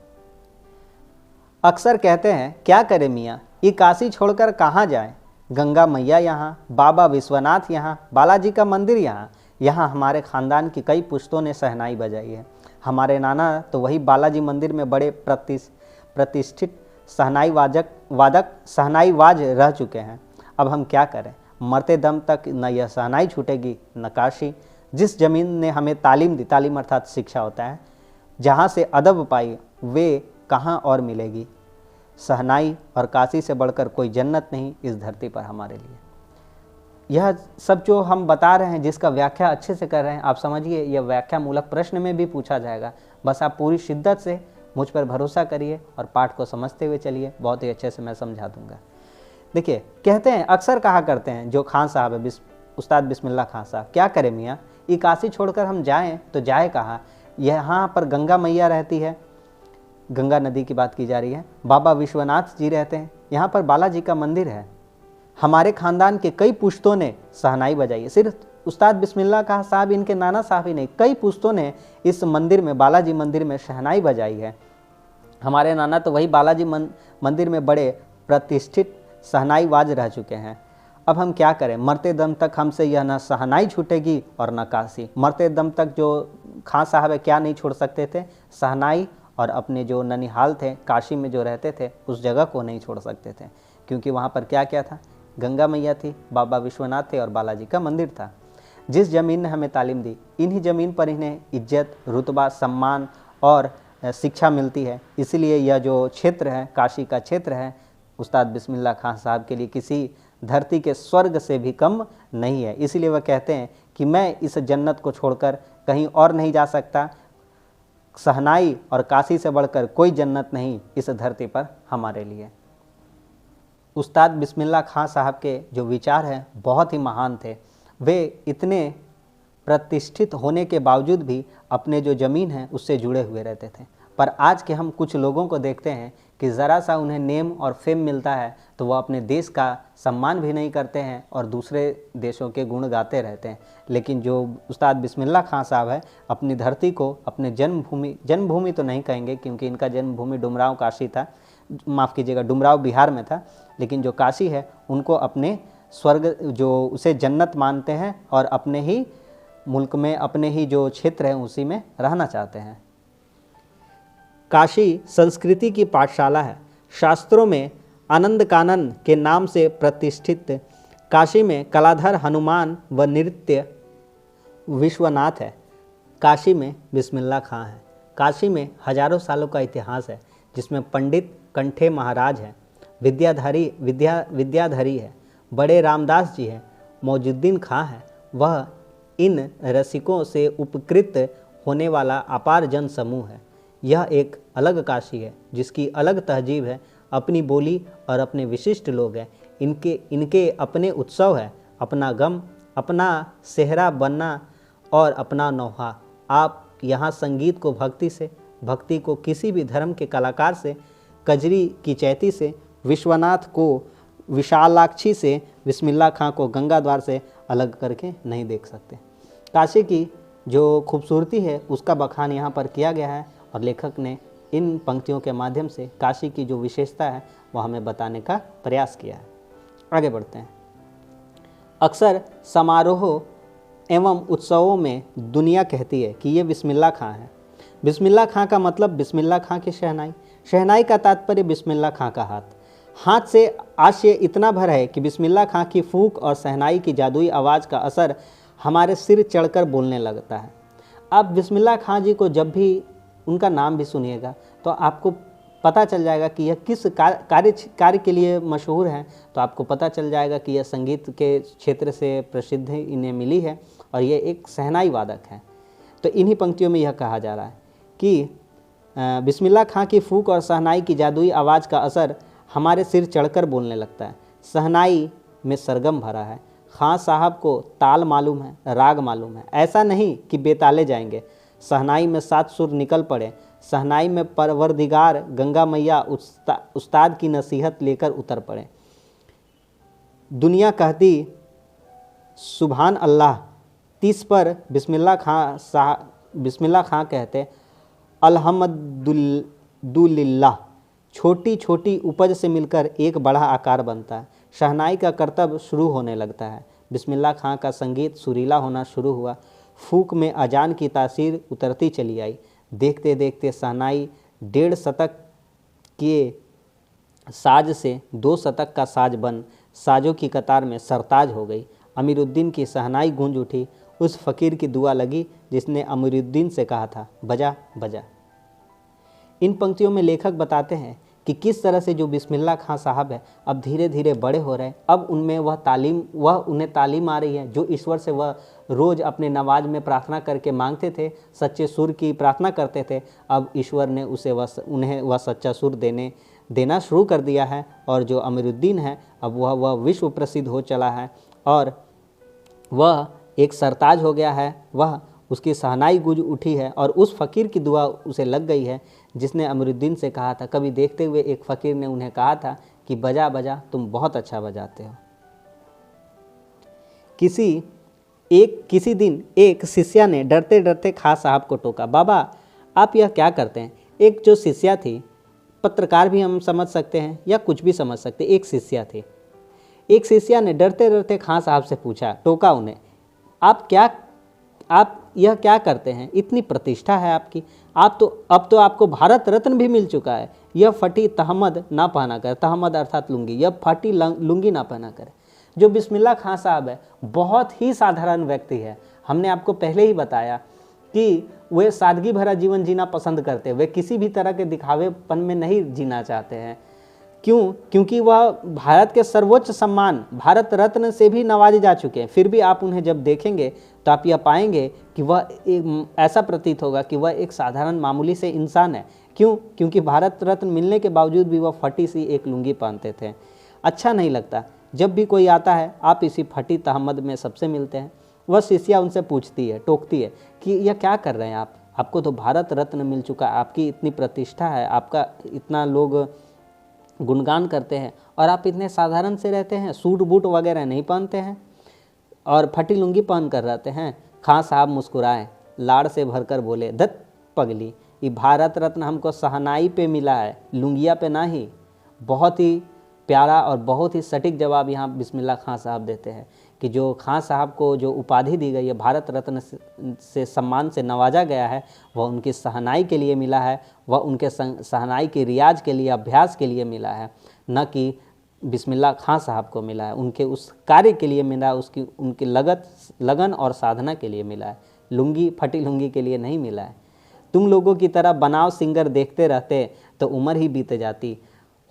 अक्सर कहते हैं क्या करें मियाँ, ये काशी छोड़कर कहाँ जाएं? गंगा मैया यहाँ, बाबा विश्वनाथ यहाँ, बालाजी का मंदिर यहाँ। यहाँ हमारे ख़ानदान की कई पुश्तों ने शहनाई बजाई है। हमारे नाना तो वही बालाजी मंदिर में बड़े प्रतिष्ठित शहनाई वादक रह चुके हैं। अब हम क्या करें? मरते दम तक न यह शहनाई छूटेगी न काशी। जिस ज़मीन ने हमें तालीम दी, तालीम अर्थात शिक्षा होता है, जहाँ से अदब पाई वे कहाँ और मिलेगी। शहनाई और काशी से बढ़कर कोई जन्नत नहीं इस धरती पर हमारे लिए। यह सब जो हम बता रहे हैं, जिसका व्याख्या अच्छे से कर रहे हैं, आप समझिए यह व्याख्या मूलक प्रश्न में भी पूछा जाएगा। बस आप पूरी शिद्दत से मुझ पर भरोसा करिए और पाठ को समझते हुए चलिए, बहुत ही अच्छे से मैं समझा दूंगा। देखिए, कहते हैं, अक्सर कहा करते हैं जो खान साहब है, उस्ताद बिस्मिल्लाह खान साहब, क्या करें मियाँ, ये काशी छोड़कर हम जाएं तो जाए कहाँ। यहाँ पर गंगा मैया रहती है, गंगा नदी की बात की जा रही है, बाबा विश्वनाथ जी रहते हैं, यहाँ पर बालाजी का मंदिर है, हमारे खानदान के कई पुश्तों ने शहनाई बजाई है। सिर्फ उस्ताद बिस्मिल्लाह खान साहब, इनके नाना साहब ही नहीं, कई पुश्तों ने इस मंदिर में, बालाजी मंदिर में शहनाई बजाई है। हमारे नाना तो वही बालाजी मंदिर में बड़े प्रतिष्ठित शहनाई बाज रह चुके हैं। अब हम क्या करें, मरते दम तक हमसे यह न शहनाई छूटेगी और न काशी। मरते दम तक जो खान साहब है क्या नहीं छोड़ सकते थे, शहनाई और अपने जो ननिहाल थे, काशी में जो रहते थे, उस जगह को नहीं छोड़ सकते थे, क्योंकि वहाँ पर क्या क्या था, गंगा मैया थी, बाबा विश्वनाथ थे और बालाजी का मंदिर था। जिस ज़मीन ने हमें तालीम दी, इन्हीं ज़मीन पर इन्हें इज्जत, रुतबा, सम्मान और शिक्षा मिलती है। इसीलिए यह जो क्षेत्र है, काशी का क्षेत्र है, उस्ताद बिस्मिल्लाह खान साहब के लिए किसी धरती के स्वर्ग से भी कम नहीं है। इसीलिए वह कहते हैं कि मैं इस जन्नत को छोड़कर कहीं और नहीं जा सकता। शहनाई और काशी से बढ़कर कोई जन्नत नहीं इस धरती पर हमारे लिए। उस्ताद बिस्मिल्लाह खान साहब के जो विचार हैं बहुत ही महान थे। वे इतने प्रतिष्ठित होने के बावजूद भी अपने जो ज़मीन है उससे जुड़े हुए रहते थे। पर आज के हम कुछ लोगों को देखते हैं कि ज़रा सा उन्हें नेम और फेम मिलता है तो वह अपने देश का सम्मान भी नहीं करते हैं और दूसरे देशों के गुण गाते रहते हैं। लेकिन जो उस्ताद बिस्मिल्लाह खान साहब है, अपनी धरती को, अपने जन्मभूमि तो नहीं कहेंगे क्योंकि इनका जन्मभूमि डुमरांव काशी था, माफ़ कीजिएगा, डुमरांव बिहार में था, लेकिन जो काशी है उनको अपने स्वर्ग, जो उसे जन्नत मानते हैं और अपने ही मुल्क में, अपने ही जो क्षेत्र है उसी में रहना चाहते हैं। काशी संस्कृति की पाठशाला है। शास्त्रों में आनंद कानन के नाम से प्रतिष्ठित काशी में कलाधर हनुमान व नृत्य विश्वनाथ है। काशी में बिस्मिल्लाह खां है। काशी में हजारों सालों का इतिहास है, जिसमें पंडित कंठे महाराज हैं, विद्याधरी है, बड़े रामदास जी हैं, मौजुद्दीन खां है। वह इन रसिकों से उपकृत होने वाला अपार जन समूह है। यह एक अलग काशी है, जिसकी अलग तहजीब है, अपनी बोली और अपने विशिष्ट लोग हैं। इनके अपने उत्सव है, अपना गम, अपना सेहरा बनना और अपना नौहा। आप यहाँ संगीत को भक्ति से, भक्ति को किसी भी धर्म के कलाकार से, कजरी की चैती से, विश्वनाथ को विशालाक्षी से, बिस्मिल्लाह खां को गंगा द्वार से अलग करके नहीं देख सकते। काशी की जो खूबसूरती है उसका बखान यहाँ पर किया गया है और लेखक ने इन पंक्तियों के माध्यम से काशी की जो विशेषता है वह हमें बताने का प्रयास किया है। आगे बढ़ते हैं। अक्सर समारोह एवं उत्सवों में दुनिया कहती है कि ये बिस्मिल्लाह खां है। बिस्मिल्लाह खां का मतलब बिस्मिल्लाह खां की शहनाई, शहनाई का तात्पर्य बिस्मिल्लाह खां का हाथ। हाथ से आशय इतना भर है कि बिस्मिल्लाह खां की फूंक और शहनाई की जादुई आवाज़ का असर हमारे सिर चढ़कर बोलने लगता है। आप बिस्मिल्लाह खां जी को जब भी उनका नाम भी सुनिएगा तो आपको पता चल जाएगा कि यह किस कार्य के लिए मशहूर हैं। तो आपको पता चल जाएगा कि यह संगीत के क्षेत्र से प्रसिद्धि इन्हें मिली है और ये एक शहनाई वादक हैं। तो इन्हीं पंक्तियों में यह कहा जा रहा है कि बिस्मिल्लाह खां की फूंक और शहनाई की जादुई आवाज़ का असर हमारे सिर चढ़कर बोलने लगता है। शहनाई में सरगम भरा है। खां साहब को ताल मालूम है, राग मालूम है। ऐसा नहीं कि बेताले जाएंगे। शहनाई में 7 सुर निकल पड़े। शहनाई में परवरदिगार गंगा मैया उस्ताद की नसीहत लेकर उतर पड़े। दुनिया कहती सुभान अल्लाह, 30 पर बिस्मिल्लाह खां कहते अल्हम्दुलिल्लाह। छोटी छोटी उपज से मिलकर एक बड़ा आकार बनता है। शहनाई का करतब शुरू होने लगता है। बिस्मिल्लाह खां का संगीत सुरीला होना शुरू हुआ। फूक में अजान की तासीर उतरती चली आई। देखते देखते शहनाई 1.5 शतक के साज से 2 शतक का साज बन साजों की कतार में सरताज हो गई। अमीरुद्दीन की शहनाई गूंज उठी। उस फ़कीर की दुआ लगी जिसने अमीरुद्दीन से कहा था, बजा बजा। इन पंक्तियों में लेखक बताते हैं कि किस तरह से जो बिस्मिल्लाह खां साहब है अब धीरे धीरे बड़े हो रहे हैं। अब उनमें वह उन्हें तालीम आ रही है जो ईश्वर से वह रोज़ अपने नमाज में प्रार्थना करके मांगते थे, सच्चे सुर की प्रार्थना करते थे। अब ईश्वर ने उन्हें वह सच्चा सुर देना शुरू कर दिया है। और जो अमीरुद्दीन है अब वह विश्व प्रसिद्ध हो चला है और वह एक सरताज हो गया है। वह उसकी शहनाई गूंज उठी है और उस फ़कीर की दुआ उसे लग गई है जिसने अमीरुद्दीन से कहा था। कभी देखते हुए एक फ़कीर ने उन्हें कहा था कि बजा बजा, तुम बहुत अच्छा बजाते हो। किसी दिन एक शिष्या ने डरते डरते खां साहब को टोका, बाबा आप यह क्या करते हैं। एक जो शिष्या थी, पत्रकार भी हम समझ सकते हैं या कुछ भी समझ सकते, एक शिष्या थी। एक शिष्या ने डरते डरते खां साहब से पूछा, टोका उन्हें, आप यह क्या करते हैं, इतनी प्रतिष्ठा है आपकी, अब तो आपको भारत रत्न भी मिल चुका है, यह फटी तहमद ना पहना कर, तहमद अर्थात लुंगी, यह फटी लुंगी ना पहना कर। जो बिस्मिल्लाह खां साहब है बहुत ही साधारण व्यक्ति है। हमने आपको पहले ही बताया कि वे सादगी भरा जीवन जीना पसंद करते हैं, वे किसी भी तरह के दिखावेपन में नहीं जीना चाहते हैं। क्यों? क्योंकि वह भारत के सर्वोच्च सम्मान भारत रत्न से भी नवाजे जा चुके हैं। फिर भी आप उन्हें जब देखेंगे तो आप यह पाएंगे कि वह ऐसा प्रतीत होगा कि वह एक साधारण मामूली से इंसान है। क्यों? क्योंकि भारत रत्न मिलने के बावजूद भी वह फटी सी एक लुंगी पहनते थे। अच्छा नहीं लगता। जब भी कोई आता है आप इसी फटी तहमद में सबसे मिलते हैं। वह शिष्या उनसे पूछती है, टोकती है कि यह क्या कर रहे हैं आप, आपको तो भारत रत्न मिल चुका है, आपकी इतनी प्रतिष्ठा है, आपका इतना लोग गुणगान करते हैं और आप इतने साधारण से रहते हैं, सूट बूट वगैरह नहीं पहनते हैं और फटी लुंगी पहन कर रहते हैं। खां साहब मुस्कुराए, लाड़ से भरकर बोले, दत्त पगली, ये भारत रत्न हमको शहनाई पे मिला है, लुंगिया पे ना ही। बहुत ही प्यारा और बहुत ही सटीक जवाब यहाँ बिस्मिल्लाह खां साहब देते हैं कि जो खां साहब को जो उपाधि दी गई है, भारत रत्न से सम्मान से नवाजा गया है, वह उनकी शहनाई के लिए मिला है, वह उनके शहनाई की रियाज के लिए, अभ्यास के लिए मिला है, न कि बिस्मिल्लाह खां साहब को मिला है। उनके उस कार्य के लिए मिला, उनकी लगन और साधना के लिए मिला है, फटी लुंगी के लिए नहीं मिला है। तुम लोगों की तरह बनाव सिंगर देखते रहते तो उम्र ही बीत जाती,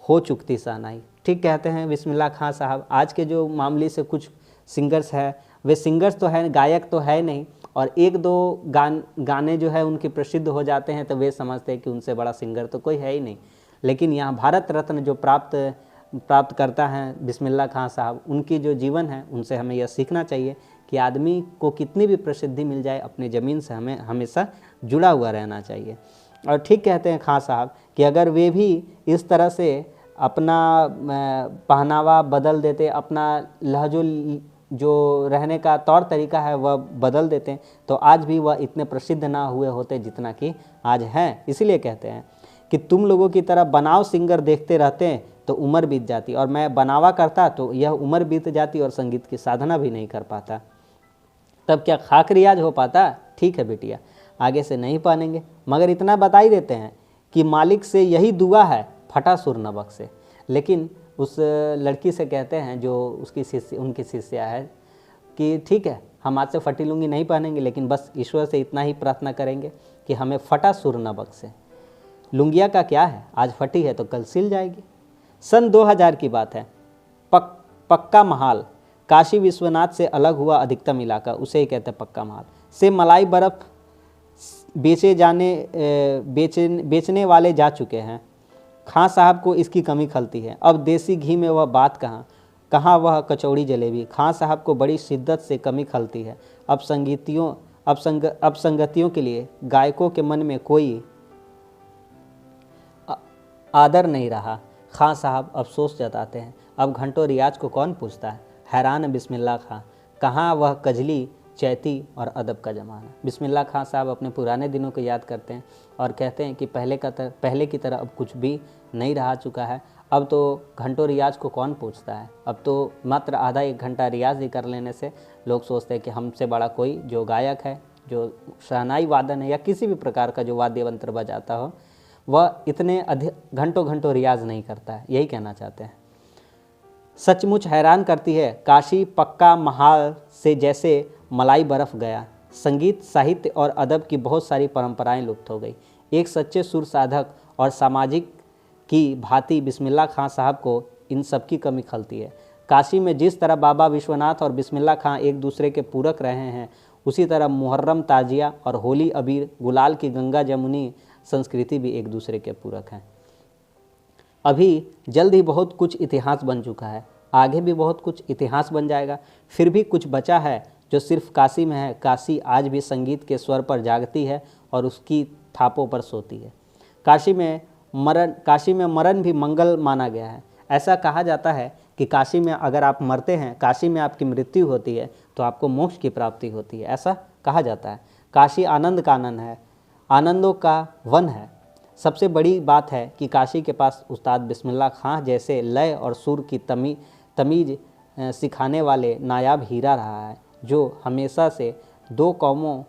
हो चुकती शहनाई। ठीक कहते हैं बिस्मिल्लाह खां साहब। आज के जो मामले से कुछ सिंगर्स है, वे सिंगर्स तो है, गायक तो है नहीं, और एक दो गाने जो है उनके प्रसिद्ध हो जाते हैं तो वे समझते हैं कि उनसे बड़ा सिंगर तो कोई है ही नहीं। लेकिन यहाँ भारत रत्न जो प्राप्त करता है बिस्मिल्लाह खां साहब, उनकी जो जीवन है उनसे हमें यह सीखना चाहिए कि आदमी को कितनी भी प्रसिद्धि मिल जाए, अपने ज़मीन से हमें हमेशा जुड़ा हुआ रहना चाहिए। और ठीक कहते हैं खां साहब कि अगर वे भी इस तरह से अपना पहनावा बदल देते, अपना लहजो जो रहने का तौर तरीका है वह बदल देते हैं, तो आज भी वह इतने प्रसिद्ध ना हुए होते जितना कि आज हैं। इसीलिए कहते हैं कि तुम लोगों की तरह बनाव सिंगर देखते रहते हैं तो उम्र बीत जाती, और मैं बनावा करता तो यह उम्र बीत जाती और संगीत की साधना भी नहीं कर पाता। तब क्या खाक रियाज हो पाता? ठीक है बेटिया, आगे से नहीं पहनेंगे, मगर इतना बता ही देते हैं कि मालिक से यही दुआ है, फटा सुर न बख्शे। लेकिन उस लड़की से कहते हैं जो उनकी शिष्या है कि ठीक है, हम आज से फटी लुंगी नहीं पहनेंगे, लेकिन बस ईश्वर से इतना ही प्रार्थना करेंगे कि हमें फटा सुर न बख्शे। लुंगिया का क्या है, आज फटी है तो कल सिल जाएगी। सन 2000 की बात है। पक्का महाल, काशी विश्वनाथ से अलग हुआ अधिकतम इलाका, उसे ही कहते हैं पक्का महाल, से मलाई बर्फ़ बेचने वाले जा चुके हैं। खां साहब को इसकी कमी खलती है। अब देसी घी में वह बात कहाँ वह कचौड़ी जलेबी। खां साहब को बड़ी शिद्दत से कमी खलती है। अब संगतियों के लिए गायकों के मन में कोई आदर नहीं रहा। खां साहब अफसोस जताते हैं, अब घंटों रियाज को कौन पूछता है। हैरान बिस्मिल्लाह खां, कहाँ वह कजली, चैती और अदब का ज़माना। बिस्मिल्लाह खां साहब अपने पुराने दिनों को याद करते हैं और कहते हैं कि पहले की तरह अब कुछ भी नहीं रहा चुका है। अब तो घंटों रियाज को कौन पूछता है। अब तो मात्र आधा एक घंटा रियाज ही कर लेने से लोग सोचते हैं कि हमसे बड़ा कोई जो गायक है, जो शहनाई वादन है या किसी भी प्रकार का जो वाद्य यंत्र बजाता हो, वह इतने घंटों रियाज नहीं करता है। यही कहना चाहते हैं। सचमुच हैरान करती है। काशी पक्का महाल से जैसे मलाई बरफ गया। संगीत, साहित्य और अदब की बहुत सारी परंपराएं लुप्त हो गई। एक सच्चे सुर साधक और सामाजिक की भांति बिस्मिल्लाह खां साहब को इन सब की कमी खलती है। काशी में जिस तरह बाबा विश्वनाथ और बिस्मिल्लाह खां एक दूसरे के पूरक रहे हैं, उसी तरह मुहर्रम, ताजिया और होली, अबीर, गुलाल की गंगा जमुनी संस्कृति भी एक दूसरे के पूरक हैं। अभी जल्द ही बहुत कुछ इतिहास बन चुका है, आगे भी बहुत कुछ इतिहास बन जाएगा। फिर भी कुछ बचा है जो सिर्फ काशी में है। काशी आज भी संगीत के स्वर पर जागती है और उसकी थापों पर सोती है। काशी में मरण भी मंगल माना गया है। ऐसा कहा जाता है कि काशी में अगर आप मरते हैं, काशी में आपकी मृत्यु होती है तो आपको मोक्ष की प्राप्ति होती है, ऐसा कहा जाता है। काशी आनंद का आनंद है, आनंदों का वन है। सबसे बड़ी बात है कि काशी के पास उस्ताद बिस्मिल्लाह खां जैसे लय और सुर की तमीज सिखाने वाले नायाब हीरा रहा है, जो हमेशा से दो कौमों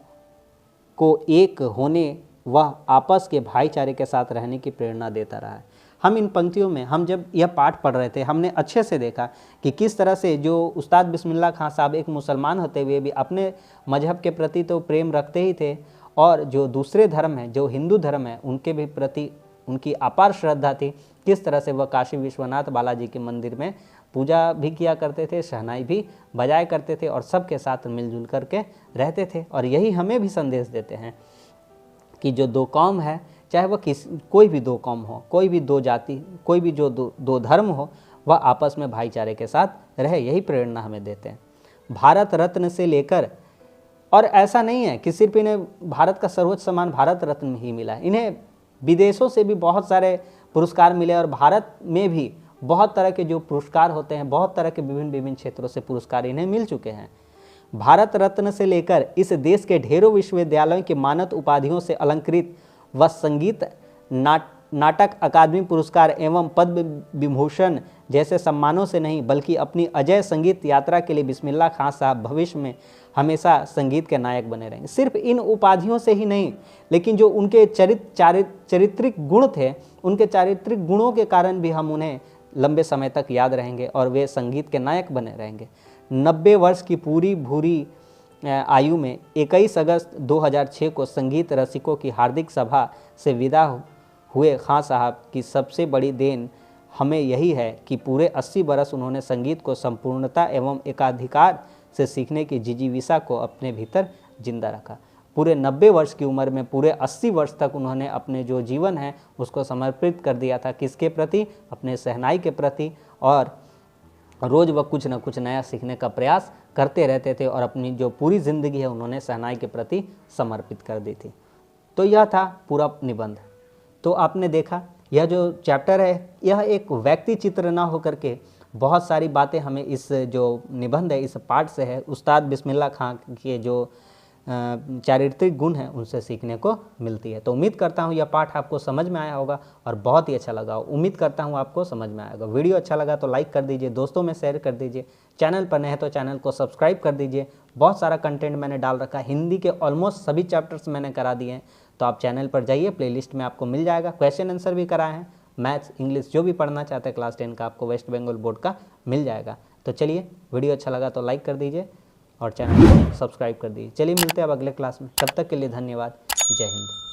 को एक होने व आपस के भाईचारे के साथ रहने की प्रेरणा देता रहा है। हम इन पंक्तियों में, हम जब यह पाठ पढ़ रहे थे, हमने अच्छे से देखा कि किस तरह से जो उस्ताद बिस्मिल्लाह खां साहब एक मुसलमान होते हुए भी अपने मजहब के प्रति तो प्रेम रखते ही थे, और जो दूसरे धर्म हैं, जो हिंदू धर्म है, उनके भी प्रति उनकी अपार श्रद्धा थी। किस तरह से वह काशी विश्वनाथ बालाजी के मंदिर में पूजा भी किया करते थे, शहनाई भी बजाया करते थे और सबके साथ मिलजुल करके रहते थे। और यही हमें भी संदेश देते हैं कि जो दो कौम है, चाहे वह कोई भी दो कौम हो, कोई भी दो जाति, कोई भी जो दो धर्म हो, वह आपस में भाईचारे के साथ रहे, यही प्रेरणा हमें देते हैं। भारत रत्न से लेकर, और ऐसा नहीं है कि सिर्फ इन्हें भारत का सर्वोच्च सम्मान भारत रत्न में ही मिला है, इन्हें विदेशों से भी बहुत सारे पुरस्कार मिले और भारत में भी बहुत तरह के जो पुरस्कार होते हैं, बहुत तरह के विभिन्न क्षेत्रों से पुरस्कार इन्हें मिल चुके हैं। भारत रत्न से लेकर इस देश के ढेरों विश्वविद्यालयों की मानद उपाधियों से अलंकृत व संगीत, नाटक अकादमी पुरस्कार एवं पद्म विभूषण जैसे सम्मानों से नहीं, बल्कि अपनी अजय संगीत यात्रा के लिए बिस्मिल्लाह खां साहब भविष्य में हमेशा संगीत के नायक बने रहेंगे। सिर्फ इन उपाधियों से ही नहीं, लेकिन जो उनके चारित्रिक गुण थे, उनके चारित्रिक गुणों के कारण भी हम उन्हें लंबे समय तक याद रहेंगे और वे संगीत के नायक बने रहेंगे। 90 वर्ष की पूरी भूरी आयु में 21 अगस्त 2006 को संगीत रसिकों की हार्दिक सभा से विदा हुए खां साहब की सबसे बड़ी देन हमें यही है कि पूरे 80 बरस उन्होंने संगीत को संपूर्णता एवं एकाधिकार से सीखने की जिजीविषा को अपने भीतर जिंदा रखा। पूरे 90 वर्ष की उम्र में पूरे 80 वर्ष तक उन्होंने अपने जो जीवन है उसको समर्पित कर दिया था। किसके प्रति? अपने शहनाई के प्रति। और रोज़ वह कुछ न कुछ नया सीखने का प्रयास करते रहते थे और अपनी जो पूरी ज़िंदगी है उन्होंने शहनाई के प्रति समर्पित कर दी थी। तो यह था पूरा निबंध। तो आपने देखा, यह जो चैप्टर है यह एक व्यक्ति चित्र ना होकर के बहुत सारी बातें हमें इस जो निबंध है, इस पाठ से है, उस्ताद बिस्मिल्लाह खां के जो चारित्रिक गुण हैं उनसे सीखने को मिलती है। तो उम्मीद करता हूँ यह पाठ आपको समझ में आया होगा और बहुत ही अच्छा लगा। उम्मीद करता हूँ आपको समझ में आएगा। वीडियो अच्छा लगा तो लाइक कर दीजिए, दोस्तों में शेयर कर दीजिए, चैनल पर नए हैं तो चैनल को सब्सक्राइब कर दीजिए। बहुत सारा कंटेंट मैंने डाल रखा है, हिंदी के ऑलमोस्ट सभी चैप्टर्स मैंने करा दिए हैं, तो आप चैनल पर जाइए, प्लेलिस्ट में आपको मिल जाएगा। क्वेश्चन आंसर भी कराए हैं, मैथ्स, इंग्लिश जो भी पढ़ना चाहते हैं क्लास 10 का आपको वेस्ट बंगाल बोर्ड का मिल जाएगा। तो चलिए, वीडियो अच्छा लगा तो लाइक कर दीजिए और चैनल को सब्सक्राइब कर दीजिए। चलिए मिलते हैं अब अगले क्लास में, तब तक के लिए धन्यवाद। जय हिंद।